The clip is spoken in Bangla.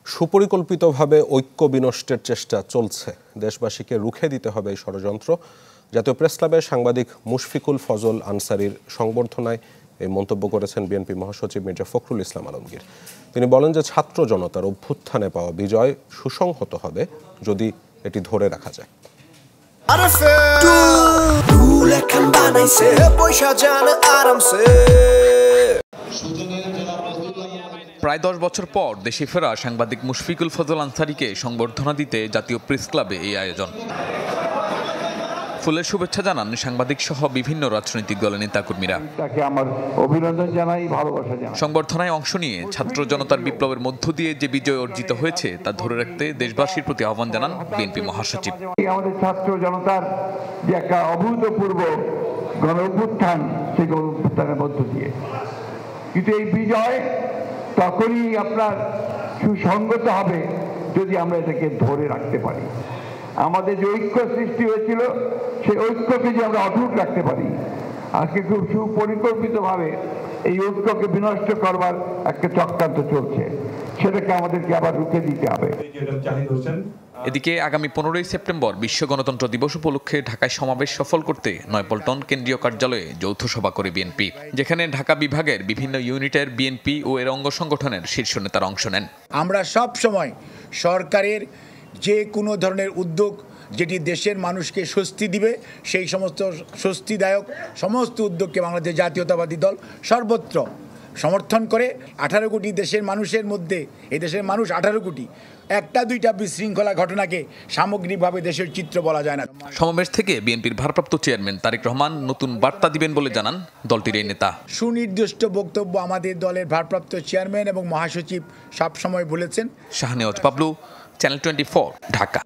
সুপরিকল্পিতভাবে ঐক্য বিনষ্টের চেষ্টা চলছে। দেশবাসীকে রুখে দিতে হবে এই ষড়যন্ত্র। জাতীয় প্রেসক্লাবের সাংবাদিক মুশফিকুল ফজল আনসারীর সংবর্ধনায় এই মন্তব্য করেছেন বিএনপি মহাসচিব মির্জা ফখরুল ইসলাম আলমগীর। তিনি বলেন যে ছাত্র জনতার অভ্যুত্থানে পাওয়া বিজয় সুসংহত হবে যদি এটি ধরে রাখা যায়। প্রায় 10 বছর পর দেশে ফেরা সাংবাদিক মুশফিকুল ফজল আনসারীকে সংবর্ধনা দিতে জাতীয় প্রেস ক্লাবে এই আয়োজন। ফুলের শুভেচ্ছা জানান সাংবাদিক সহ বিভিন্ন রাজনৈতিক দলের নেতাকর্মীরা। সংবর্ধনায় অংশ নিয়ে ছাত্র জনতার বিপ্লবের মধ্য দিয়ে যে বিজয় অর্জিত হয়েছে তা ধরে রাখতে দেশবাসীর প্রতি আহ্বান জানান বিএনপি মহাসচিব। আমাদের ছাত্র জনতার যে একটা অভূতপূর্ব গণ অভ্যুত্থান, সেই গণ অভ্যুত্থানের মধ্য দিয়ে কিন্তু এই বিজয় তখনই আপনার সুসংগত হবে যদি আমরা এটাকে ধরে রাখতে পারি। আমাদের যে ঐক্য সৃষ্টি হয়েছিল সেই ঐক্যকে যে আমরা অটুট রাখতে পারি। আজকে খুব সুপরিকল্পিতভাবে এই ঐক্যকে বিনষ্ট করবার একটা চক্রান্ত চলছে, সেটাকে আমাদেরকে আবার রুখে দিতে হবে। এদিকে আগামী 15ই সেপ্টেম্বর বিশ্ব গণতন্ত্র দিবস উপলক্ষে ঢাকায় সমাবেশ সফল করতে নয়াপল্টন কেন্দ্রীয় কার্যালয়ে যৌথ সভা করে বিএনপি, যেখানে ঢাকা বিভাগের বিভিন্ন ইউনিটের বিএনপি ও এর অঙ্গ সংগঠনের শীর্ষ নেতারা অংশ নেন। আমরা সব সময় সরকারের যে কোনো ধরনের উদ্যোগ যেটি দেশের মানুষকে স্বস্তি দিবে, সেই সমস্ত স্বস্তিদায়ক সমস্ত উদ্যোগকে বাংলাদেশ জাতীয়তাবাদী দল সর্বত্র সমর্থন করে। 18 কোটি দেশের মানুষের মধ্যে এই দেশের মানুষ 18 কোটি, একটা দুইটা বিশৃঙ্খলা ঘটনাকে সামগ্রিকভাবে দেশের চিত্র বলা যায় না। সমাবেশ থেকে বিএনপির ভারপ্রাপ্ত চেয়ারম্যান তারেক রহমান নতুন বার্তা দিবেন বলে জানান দলটির এই নেতা। সুনির্দিষ্ট বক্তব্য আমাদের দলের ভারপ্রাপ্ত চেয়ারম্যান এবং মহাসচিব সবসময় বলেছেন। শাহনেওয়াজ বাবলু, চ্যানেল 24, ঢাকা।